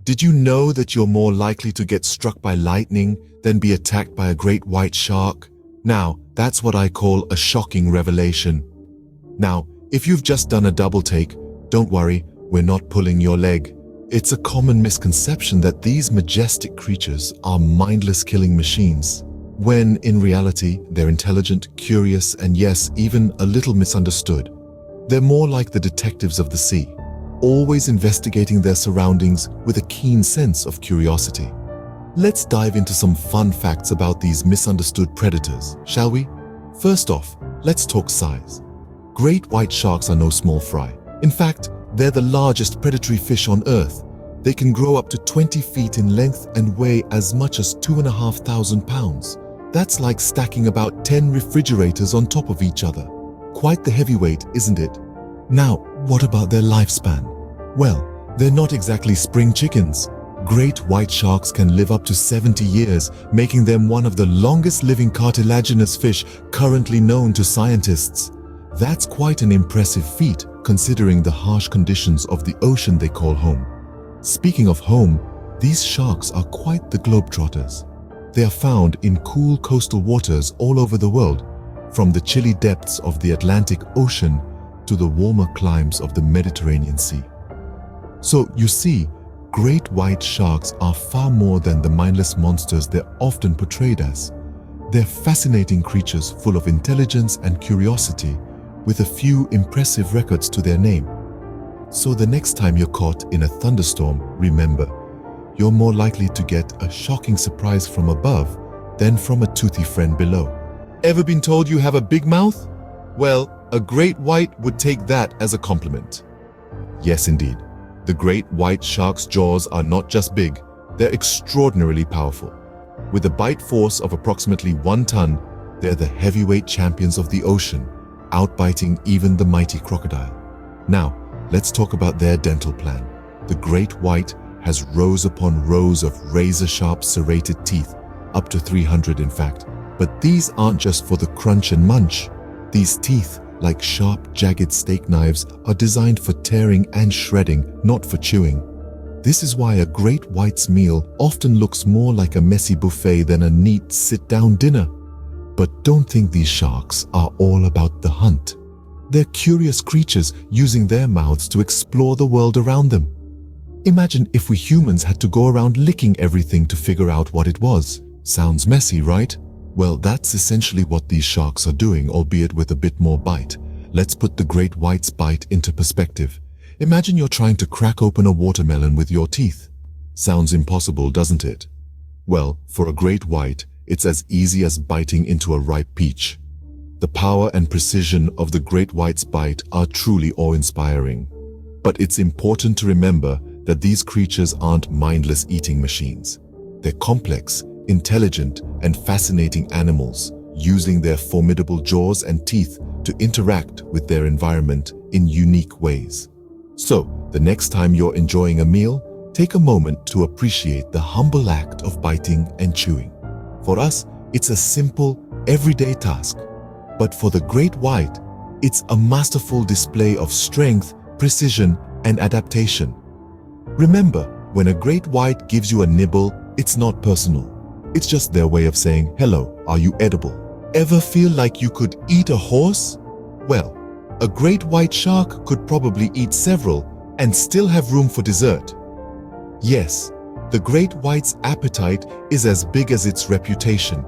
Did you know that you're more likely to get struck by lightning than be attacked by a great white shark? Now, that's what I call a shocking revelation. Now, if you've just done a double take, don't worry, we're not pulling your leg. It's a common misconception that these majestic creatures are mindless killing machines, when in reality they're intelligent, curious, and yes, even a little misunderstood. They're more like the detectives of the sea, always investigating their surroundings with a keen sense of curiosity. Let's dive into some fun facts about these misunderstood predators, shall we? First off, let's talk size. Great white sharks are no small fry. In fact, they're the largest predatory fish on Earth. They can grow up to 20 feet in length and weigh as much as 2,500 pounds. That's like stacking about 10 refrigerators on top of each other. Quite the heavyweight, isn't it? Now, what about their lifespan? Well, they're not exactly spring chickens. Great white sharks can live up to 70 years, making them one of the longest living cartilaginous fish currently known to scientists. That's quite an impressive feat, considering the harsh conditions of the ocean they call home. Speaking of home, these sharks are quite the globetrotters. They are found in cool coastal waters all over the world, from the chilly depths of the Atlantic Ocean to the warmer climes of the Mediterranean Sea. So, you see, great white sharks are far more than the mindless monsters they're often portrayed as. They're fascinating creatures full of intelligence and curiosity, with a few impressive records to their name. So the next time you're caught in a thunderstorm, remember, you're more likely to get a shocking surprise from above than from a toothy friend below. Ever been told you have a big mouth? Well, a great white would take that as a compliment. Yes, indeed. The great white shark's jaws are not just big, they're extraordinarily powerful. With a bite force of approximately 1 ton, they're the heavyweight champions of the ocean, outbiting even the mighty crocodile. Now, let's talk about their dental plan. The great white has rows upon rows of razor-sharp serrated teeth, up to 300 in fact. But these aren't just for the crunch and munch. These teeth, like sharp, jagged steak knives, are designed for tearing and shredding, not for chewing. This is why a great white's meal often looks more like a messy buffet than a neat sit-down dinner. But don't think these sharks are all about the hunt. They're curious creatures using their mouths to explore the world around them. Imagine if we humans had to go around licking everything to figure out what it was. Sounds messy, right? Well, that's essentially what these sharks are doing, albeit with a bit more bite. Let's put the great white's bite into perspective. Imagine you're trying to crack open a watermelon with your teeth. Sounds impossible, doesn't it? Well, for a great white, it's as easy as biting into a ripe peach. The power and precision of the great white's bite are truly awe-inspiring. But it's important to remember that these creatures aren't mindless eating machines. They're complex, intelligent, and fascinating animals, using their formidable jaws and teeth to interact with their environment in unique ways. So, the next time you're enjoying a meal, take a moment to appreciate the humble act of biting and chewing. For us, it's a simple, everyday task. But for the great white, it's a masterful display of strength, precision, and adaptation. Remember, when a great white gives you a nibble, it's not personal. It's just their way of saying, "Hello, are you edible?" Ever feel like you could eat a horse? Well, a great white shark could probably eat several and still have room for dessert. Yes, the great white's appetite is as big as its reputation.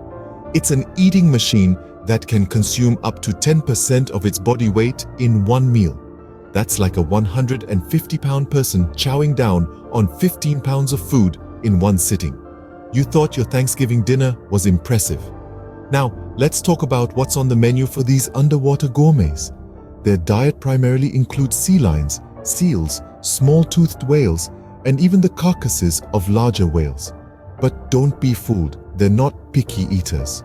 It's an eating machine that can consume up to 10% of its body weight in one meal. That's like a 150-pound person chowing down on 15 pounds of food in one sitting. You thought your Thanksgiving dinner was impressive. Now, let's talk about what's on the menu for these underwater gourmets. Their diet primarily includes sea lions, seals, small-toothed whales, and even the carcasses of larger whales. But don't be fooled, they're not picky eaters.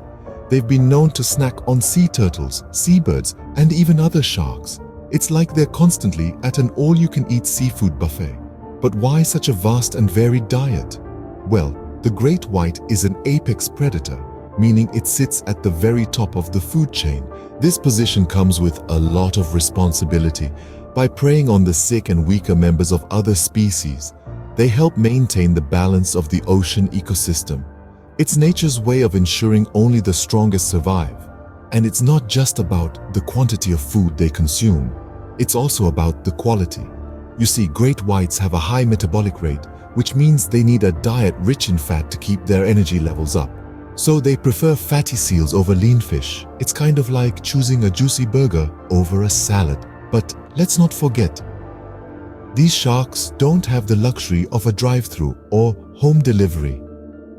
They've been known to snack on sea turtles, seabirds, and even other sharks. It's like they're constantly at an all-you-can-eat seafood buffet. But why such a vast and varied diet? Well, the great white is an apex predator, meaning it sits at the very top of the food chain. This position comes with a lot of responsibility. By preying on the sick and weaker members of other species, They help maintain the balance of the ocean ecosystem. It's nature's way of ensuring only the strongest survive. And it's not just about the quantity of food they consume. It's also about the quality. You see, great whites have a high metabolic rate, which means they need a diet rich in fat to keep their energy levels up. So they prefer fatty seals over lean fish. It's kind of like choosing a juicy burger over a salad. But let's not forget, these sharks don't have the luxury of a drive-through or home delivery.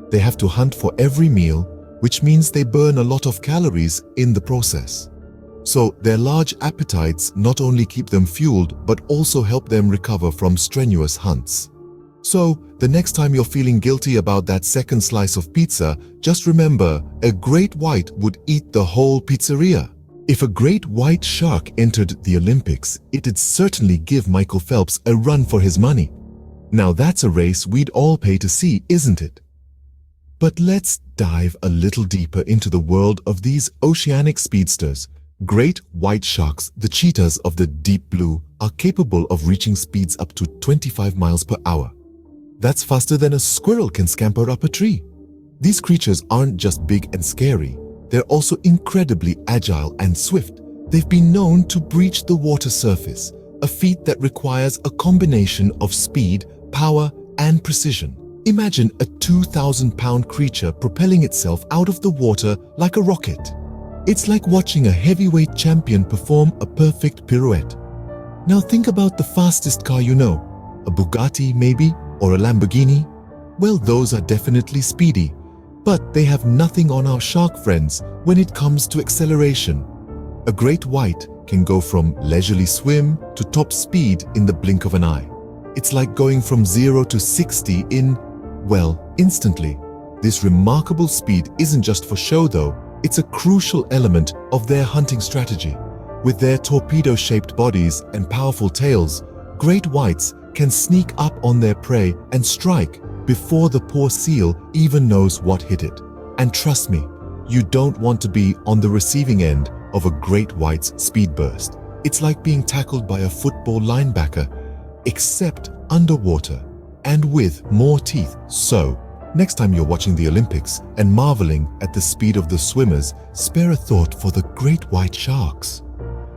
They have to hunt for every meal, which means they burn a lot of calories in the process. So their large appetites not only keep them fueled, but also help them recover from strenuous hunts. So the next time you're feeling guilty about that second slice of pizza, just remember, a great white would eat the whole pizzeria. If a great white shark entered the Olympics, it'd certainly give Michael Phelps a run for his money. Now that's a race we'd all pay to see, isn't it? But let's dive a little deeper into the world of these oceanic speedsters. Great white sharks, the cheetahs of the deep blue, are capable of reaching speeds up to 25 miles per hour. That's faster than a squirrel can scamper up a tree. These creatures aren't just big and scary. They're also incredibly agile and swift. They've been known to breach the water surface, a feat that requires a combination of speed, power, and precision. Imagine a 2,000-pound creature propelling itself out of the water like a rocket. It's like watching a heavyweight champion perform a perfect pirouette. Now think about the fastest car you know. A Bugatti maybe, or a Lamborghini? Well, those are definitely speedy. But they have nothing on our shark friends when it comes to acceleration. A great white can go from leisurely swim to top speed in the blink of an eye. It's like going from 0 to 60 in, well, instantly. This remarkable speed isn't just for show though, it's a crucial element of their hunting strategy. With their torpedo-shaped bodies and powerful tails, great whites can sneak up on their prey and strike before the poor seal even knows what hit it. And trust me, you don't want to be on the receiving end of a great white's speed burst. It's like being tackled by a football linebacker, except underwater and with more teeth. So, next time you're watching the Olympics and marveling at the speed of the swimmers, spare a thought for the great white sharks.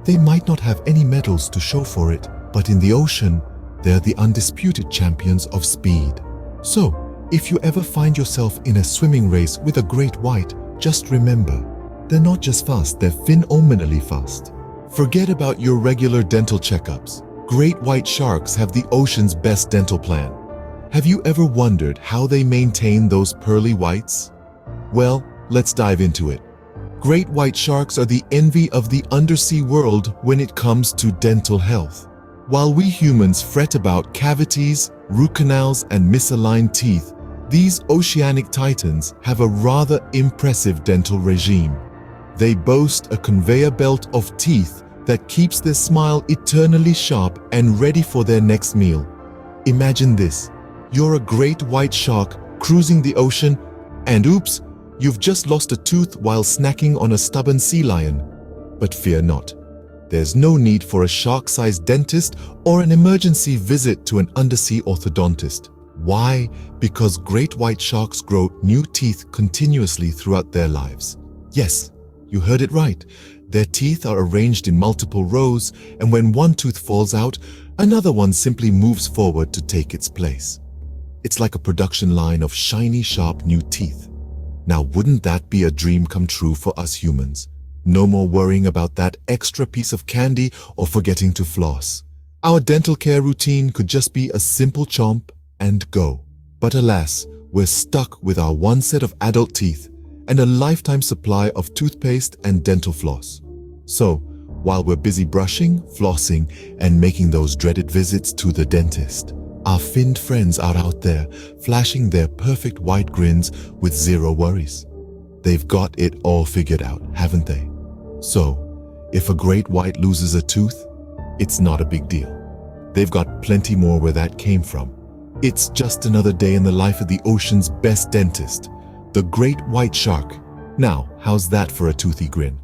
They might not have any medals to show for it, but in the ocean, they're the undisputed champions of speed. So, if you ever find yourself in a swimming race with a great white, just remember, they're not just fast, they're phenomenally fast. Forget about your regular dental checkups. Great white sharks have the ocean's best dental plan. Have you ever wondered how they maintain those pearly whites? Well, let's dive into it. Great white sharks are the envy of the undersea world when it comes to dental health. While we humans fret about cavities, root canals, and misaligned teeth, these oceanic titans have a rather impressive dental regime. They boast a conveyor belt of teeth that keeps their smile eternally sharp and ready for their next meal. Imagine this. You're a great white shark cruising the ocean, and oops, you've just lost a tooth while snacking on a stubborn sea lion. But fear not. There's no need for a shark-sized dentist or an emergency visit to an undersea orthodontist. Why? Because great white sharks grow new teeth continuously throughout their lives. Yes, you heard it right. Their teeth are arranged in multiple rows, and when one tooth falls out, another one simply moves forward to take its place. It's like a production line of shiny, sharp new teeth. Now, wouldn't that be a dream come true for us humans? No more worrying about that extra piece of candy or forgetting to floss. Our dental care routine could just be a simple chomp and go. But alas, we're stuck with our one set of adult teeth and a lifetime supply of toothpaste and dental floss. So, while we're busy brushing, flossing, and making those dreaded visits to the dentist, our finned friends are out there flashing their perfect white grins with zero worries. They've got it all figured out, haven't they? So, if a great white loses a tooth, it's not a big deal. They've got plenty more where that came from. It's just another day in the life of the ocean's best dentist, the great white shark. Now, how's that for a toothy grin?